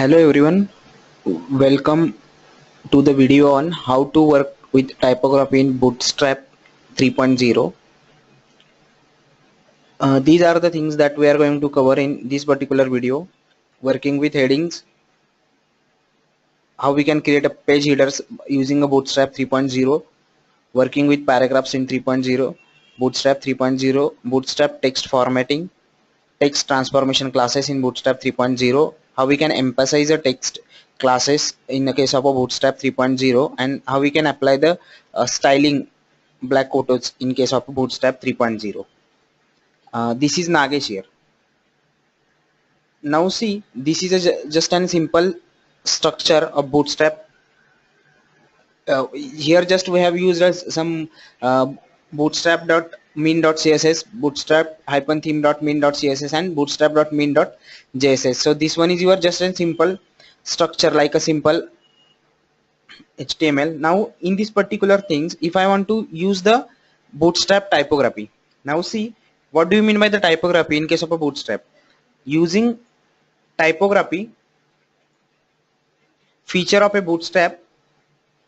Hello everyone, welcome to the video on how to work with typography in Bootstrap 3.0. These are the things that we are going to cover in this particular video: working with headings, how we can create a page headers using a Bootstrap 3.0, working with paragraphs in 3.0, Bootstrap 3.0, Bootstrap text formatting, text transformation classes in Bootstrap 3.0, how we can emphasize a text classes in the case of a Bootstrap 3.0, and how we can apply the styling black quotes in case of Bootstrap 3.0. This is Nagesh here. Now see, this is just a simple structure of Bootstrap. Here just we have used some bootstrap.min.css, bootstrap-theme.min.css, and bootstrap.min.jss. So this one is your just a simple structure, like a simple HTML. Now in this particular things, if I want to use the Bootstrap typography, now see, what do you mean by the typography in case of a Bootstrap? Using typography feature of a Bootstrap,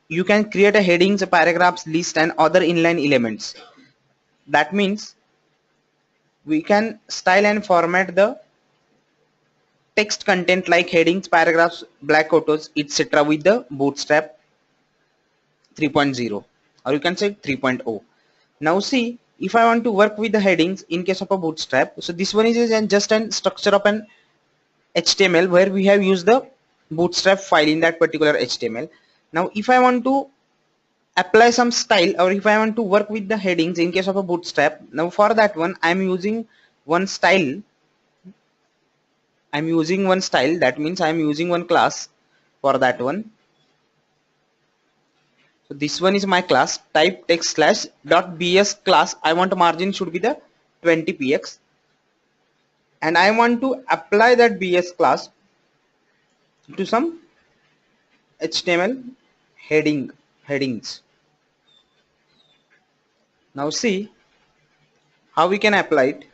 you can create a headings, a paragraphs, list, and other inline elements. That means we can style and format the text content like headings, paragraphs, black quotes, etc. with the Bootstrap 3.0, or you can say 3.0. Now see, if I want to work with the headings in case of a Bootstrap, so this one is just a structure of an HTML where we have used the Bootstrap file in that particular HTML. Now if I want to apply some style, or if I want to work with the headings in case of a Bootstrap, now for that one I'm using one style. That means I'm using one class for that one. So this one is my class, type text slash dot bs class. I want margin should be the 20 px, and I want to apply that bs class to some HTML headings. Now see how we can apply it.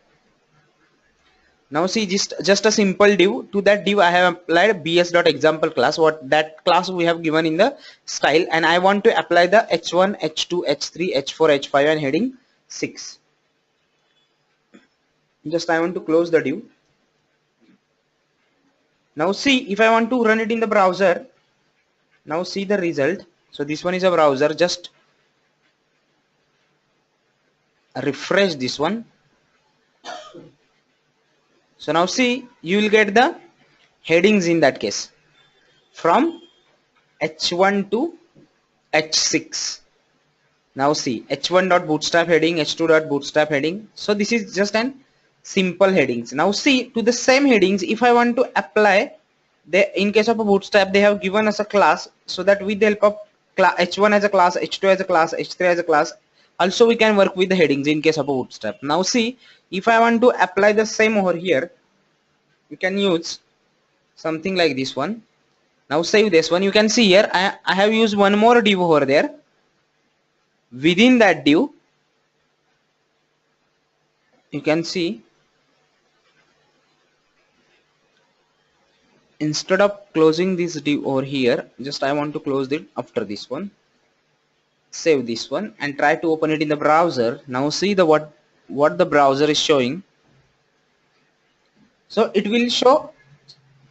Now see, just a simple div. To that div I have applied bs.example class, what that class we have given in the style, and I want to apply the h1, h2, h3, h4, h5 and heading 6. Just I want to close the div. Now see, if I want to run it in the browser, now see the result. So this one is a browser. Just refresh this one. So now see, you will get the headings in that case from h1 to h6. Now see, h1.bootstrap heading, h2.bootstrap heading. So this is just an simple headings. Now see, to the same headings, if I want to apply, in case of a Bootstrap they have given us a class, so that with the help of h1 as a class, h2 as a class, h3 as a class, also we can work with the headings in case of a Bootstrap. Now see, if I want to apply the same over here, you can use something like this one. Now save this one. You can see here I have used one more div over there. Within that div, you can see, instead of closing this div over here, just I want to close it after this one. Save this one and try to open it in the browser. Now see the what the browser is showing. So it will show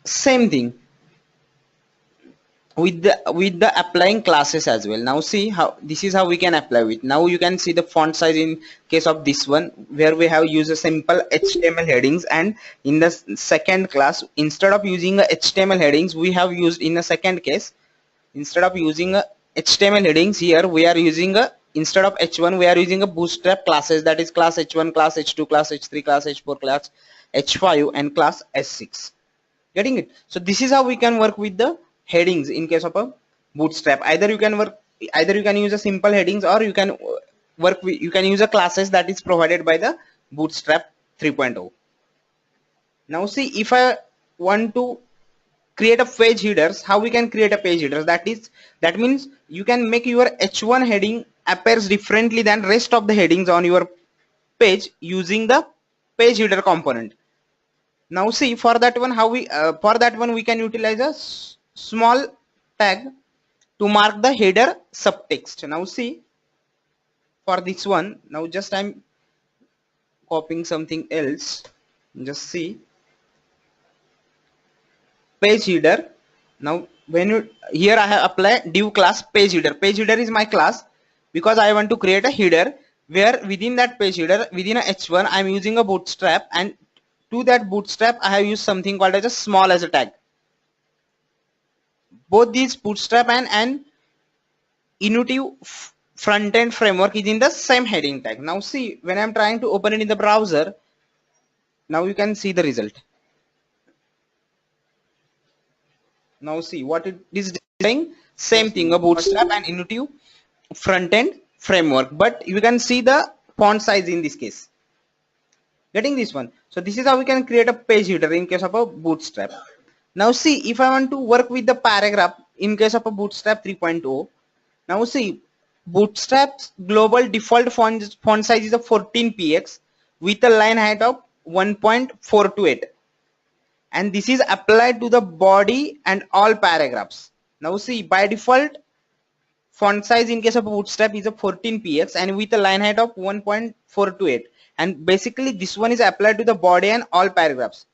same thing with the applying classes as well. Now see how this is how we can apply it. Now you can see the font size in case of this one, where we have used a simple HTML headings, and in the second class, instead of using a HTML headings, we have used in the second case, instead of using a HTML headings, here we are using a, instead of h1 we are using a Bootstrap classes, that is class h1, class h2, class h3, class h4, class h5 and class h6. Getting it? So this is how we can work with the headings in case of a Bootstrap. Either you can use a simple headings, or you can work with, you can use a classes that is provided by the Bootstrap 3.0. Now see, if I want to create a page headers, how we can create a page headers? That means you can make your h1 heading appears differently than rest of the headings on your page using the page header component. Now see, for that one, how we we can utilize a small tag to mark the header subtext. Now see, for this one, now just I'm copying something else. Just see, page header. Now when you here I have applied div class page header. Page header is my class because I want to create a header where within that page header, within a h1, I'm using a bootstrap, and to that bootstrap I have used something called as a small as a tag. Both these bootstrap and intuitive front end framework is in the same heading tag. Now see, when I'm trying to open it in the browser, now you can see the result. Now see what it is doing. Same thing, a bootstrap and intuitive front end framework, but you can see the font size in this case. Getting this one? So this is how we can create a page header in case of a bootstrap. Now see, if I want to work with the paragraph in case of a bootstrap 3.0, now see, bootstrap's global default font size is a 14px with a line height of 1.428, and this is applied to the body and all paragraphs. Now see, by default font size in case of bootstrap is a 14px and with a line height of 1.428, and basically this one is applied to the body and all paragraphs.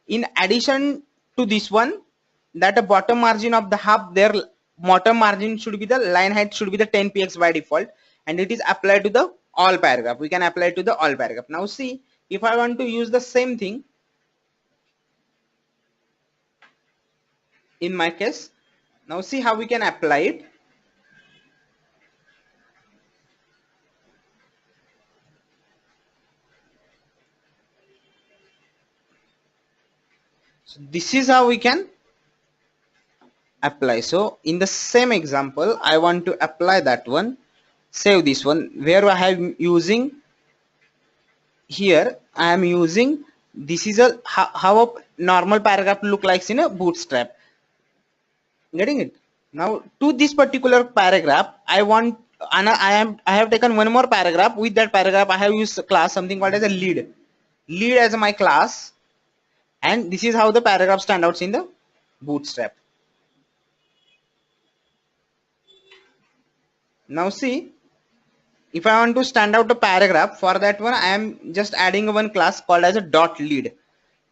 In addition to this one, that a bottom margin of the hub, their bottom margin should be the line height should be the 10px by default, and it is applied to the all paragraph. We can apply it to the all paragraph. Now see, if I want to use the same thing in my case, now see how we can apply it. So this is how we can apply. So in the same example, I want to apply that one. Save this one where I have using here. I am using, this is a how a normal paragraph look like in a bootstrap. Getting it? Now to this particular paragraph, I want, and I have taken one more paragraph. With that paragraph, I have used a class something called as a lead as my class, and this is how the paragraph stand out in the bootstrap. Now see, if I want to stand out a paragraph, for that one I am just adding one class called as a dot lead.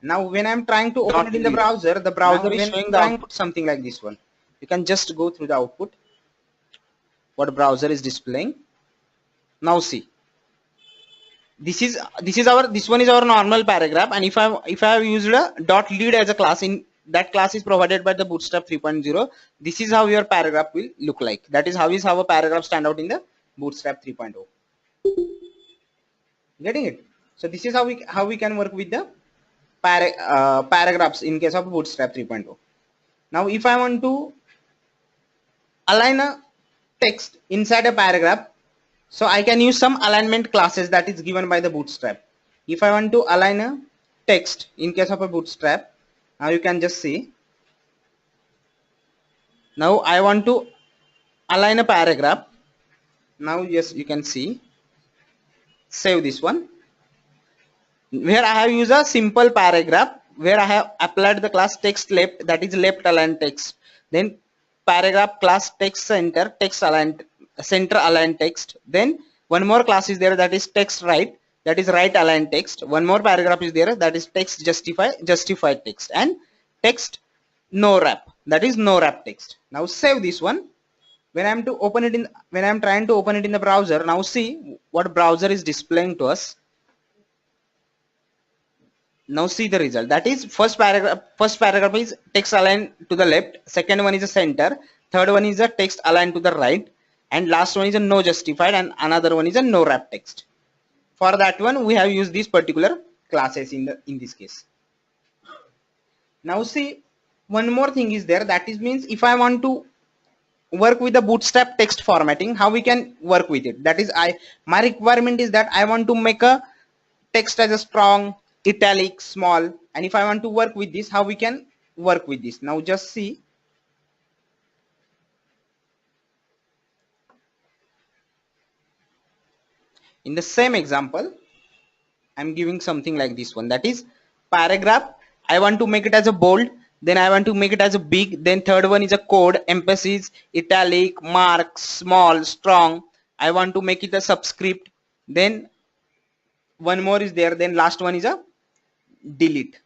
Now when I'm trying to open it in the browser is showing the output something like this one. You can just go through the output what browser is displaying. Now see, this one is our normal paragraph, and if I have used a dot lead as a class, in that class is provided by the bootstrap 3.0, this is how your paragraph will look like. That is how a paragraph stand out in the bootstrap 3.0. Getting it? So this is how we can work with the paragraphs in case of bootstrap 3.0. Now if I want to align a text inside a paragraph, so I can use some alignment classes that is given by the bootstrap. If I want to align a text in case of a bootstrap, now you can just see, now I want to align a paragraph. Now yes, you can see, save this one where I have used a simple paragraph where I have applied the class text left, that is left aligned text, then paragraph class text center, text aligned center aligned text, then one more class is there that is text right, that is right aligned text, one more paragraph is there that is text justified text, and text no wrap, that is no wrap text. Now save this one. When I'm trying to open it in the browser, now see what browser is displaying to us. Now see the result. That is first paragraph is text aligned to the left, second one is a center, third one is a text aligned to the right, and last one is a no justified, and another one is a no wrap text. For that one we have used these particular classes in this case. Now see, one more thing is there, that is means if I want to work with the bootstrap text formatting, how we can work with it. That is, my requirement is that I want to make a text as a strong, italic, small, and if I want to work with this, how we can work with this. Now just see, in the same example I'm giving something like this one, that is paragraph I want to make it as a bold, then I want to make it as a big, then third one is a code, emphasis, italic, mark, small, strong. I want to make it a subscript, then one more is there, then last one is a delete.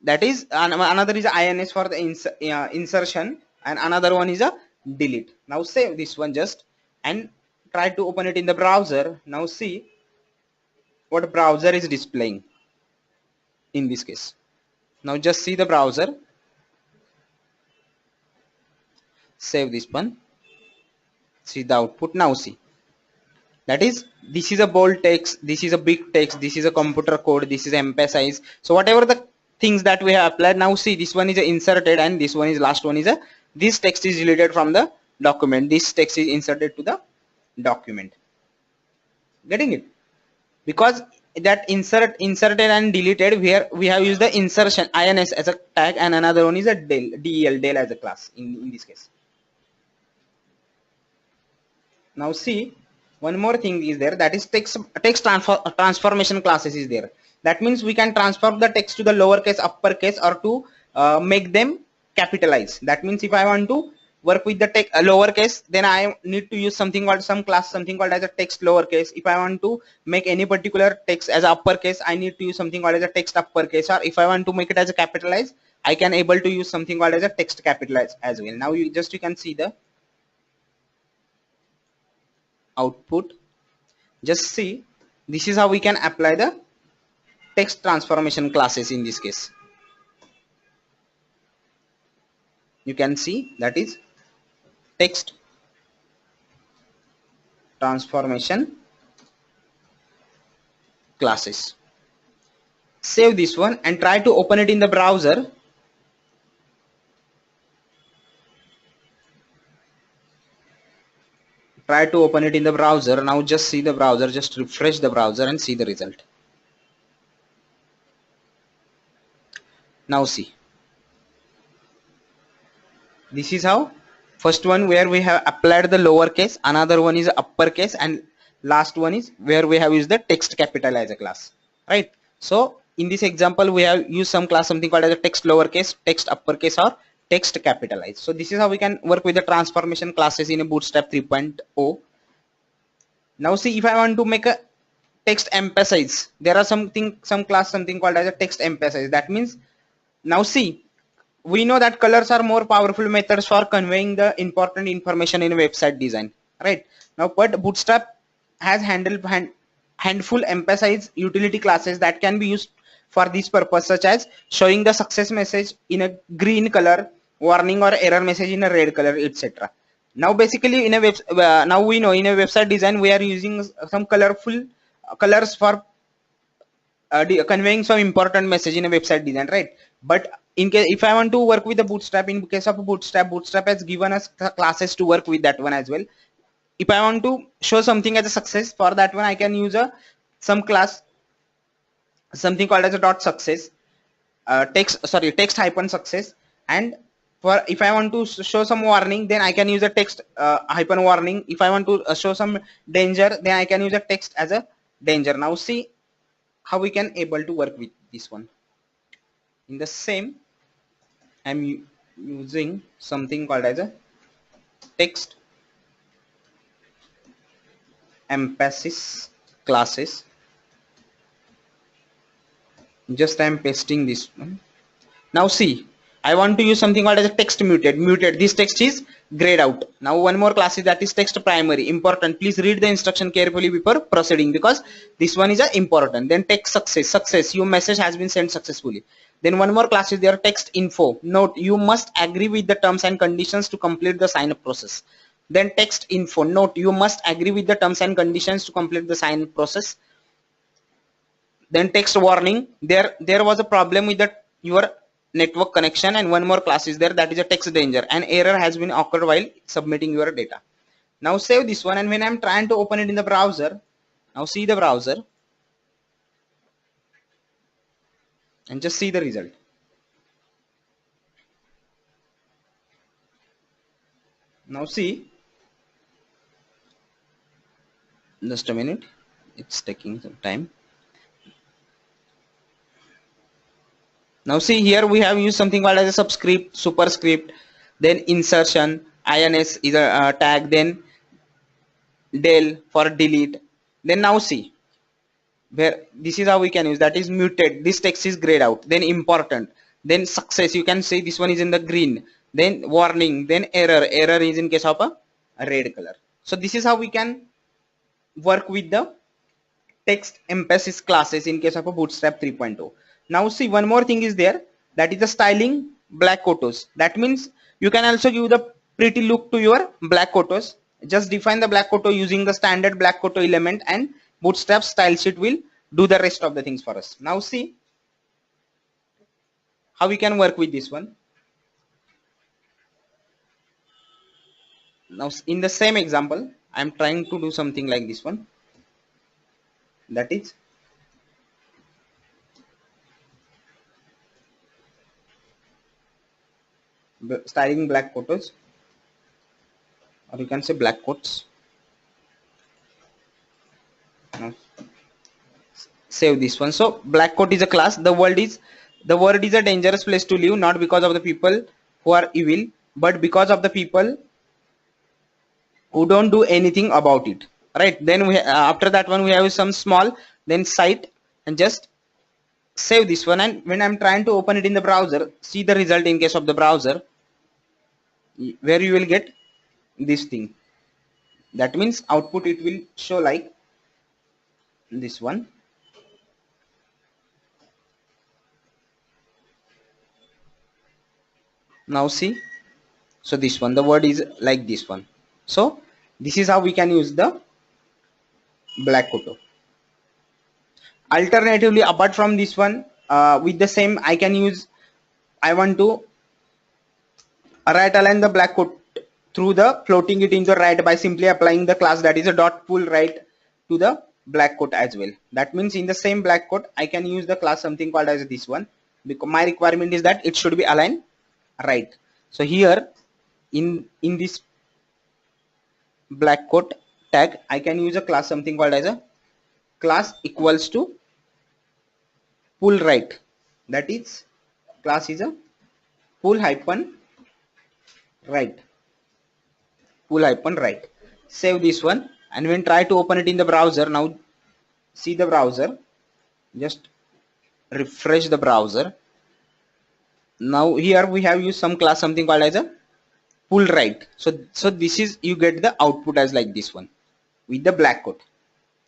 That is another is ins for the insertion, and another one is a delete. Now save this one just and try to open it in the browser. Now see what browser is displaying in this case. Now just see the browser, save this one, see the output. Now see, that is, this is a bold text, this is a big text, this is a computer code, this is emphasize. So whatever the things that we have applied, now see this one is inserted and this one is last one is a, this text is deleted from the document, this text is inserted to the document. Getting it? Because that inserted and deleted, where we have used the insertion ins as a tag, and another one is a del as a class in this case. Now see, one more thing is there, that is text transformation classes is there. That means we can transform the text to the lowercase, uppercase, or to make them capitalize. That means if I want to work with the text lowercase, then I need to use something called some class, something called as a text lowercase. If I want to make any particular text as uppercase, I need to use something called as a text uppercase. Or if I want to make it as a capitalize, I can able to use something called as a text capitalize as well. Now you can see the output. Just see, this is how we can apply the text transformation classes in this case. You can see that is text transformation classes. Save this one and try to open it in the browser. Try to open it in the browser. Now just see the browser, just refresh the browser and see the result. Now see, this is how first one where we have applied the lowercase, another one is uppercase, and last one is where we have used the text capitalize class, right? So in this example we have used some class, something called as a text lowercase, text uppercase, or text capitalize. So this is how we can work with the transformation classes in a Bootstrap 3.0. Now see, if I want to make a text emphasize, there are some class, something called as a text emphasize. That means, now see, we know that colors are more powerful methods for conveying the important information in a website design, right? Now but Bootstrap has handful emphasize utility classes that can be used for this purpose, such as showing the success message in a green color, warning or error message in a red color, etc. Now basically in a now we know in a website design we are using some colorful colors for conveying some important message in a website design, right? But in case if I want to work with the Bootstrap, in case of Bootstrap has given us classes to work with that one as well. If I want to show something as a success, for that one I can use some class, something called as a dot success, text hyphen success. And for if I want to show some warning, then I can use a text hyphen warning. If I want to show some danger, then I can use a text as a danger. Now see how we can able to work with this one. In the same, I'm using something called as a text emphasis classes. Just I'm pasting this one. Now see, I want to use something called as a text muted. This text is grayed out. Now one more class is that is text primary. Important, please read the instruction carefully before proceeding, because this one is important. Then text success, your message has been sent successfully. Then one more class is there, text info. Note, you must agree with the terms and conditions to complete the sign up process. Then text info, note, you must agree with the terms and conditions to complete the sign up process. Then text warning, there was a problem with your network connection. And one more class is there, that is a text danger, an error has been occurred while submitting your data. Now save this one, and when I'm trying to open it in the browser, now see the browser and just see the result. Now see, just a minute, it's taking some time. Now see here we have used something called as a subscript, superscript, then insertion, ins is a tag, then del for delete. Then now see where this is how we can use, that is muted, this text is grayed out, then important, then success, you can say this one is in the green, then warning, then error is in case of a red color. So this is how we can work with the text emphasis classes in case of a Bootstrap 3.0. Now see one more thing is there, that is the styling black quotas. That means you can also give the pretty look to your black quotas. Just define the black quota using the standard black quota element, and Bootstrap style sheet will do the rest of the things for us. Now see how we can work with this one. Now in the same example I am trying to do something like this one, that is styling black quotas, or you can say black quotes. Now save this one. So black quote is a class. The world is a dangerous place to live, not because of the people who are evil, but because of the people who don't do anything about it, right? Then we after that one we have some small, then cite, and just save this one. And when I'm trying to open it in the browser, see the result in case of the browser, where you will get this thing. That means output it will show like this one. Now see, so this one, the word is like this one. So this is how we can use the black quote. Alternatively, apart from this one, with the same I can use, I want to right align the black quote through the floating it into right by simply applying the class that is a dot pull right to the black quote as well. That means in the same black quote I can use the class something called as this one, because my requirement is that it should be aligned right. So here in this black quote tag I can use a class something called as a class equals to pull right. That is class is a pull hyphen right, pull hyphen right. Save this one, and when try to open it in the browser, now see the browser, just refresh the browser. Now here we have used some class something called as a pull right. So this is, you get the output as like this one with the black quote.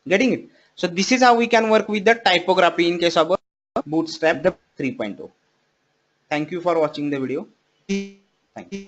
Getting it? So this is how we can work with the typography in case of a Bootstrap 3.0. Thank you for watching the video. Thank you.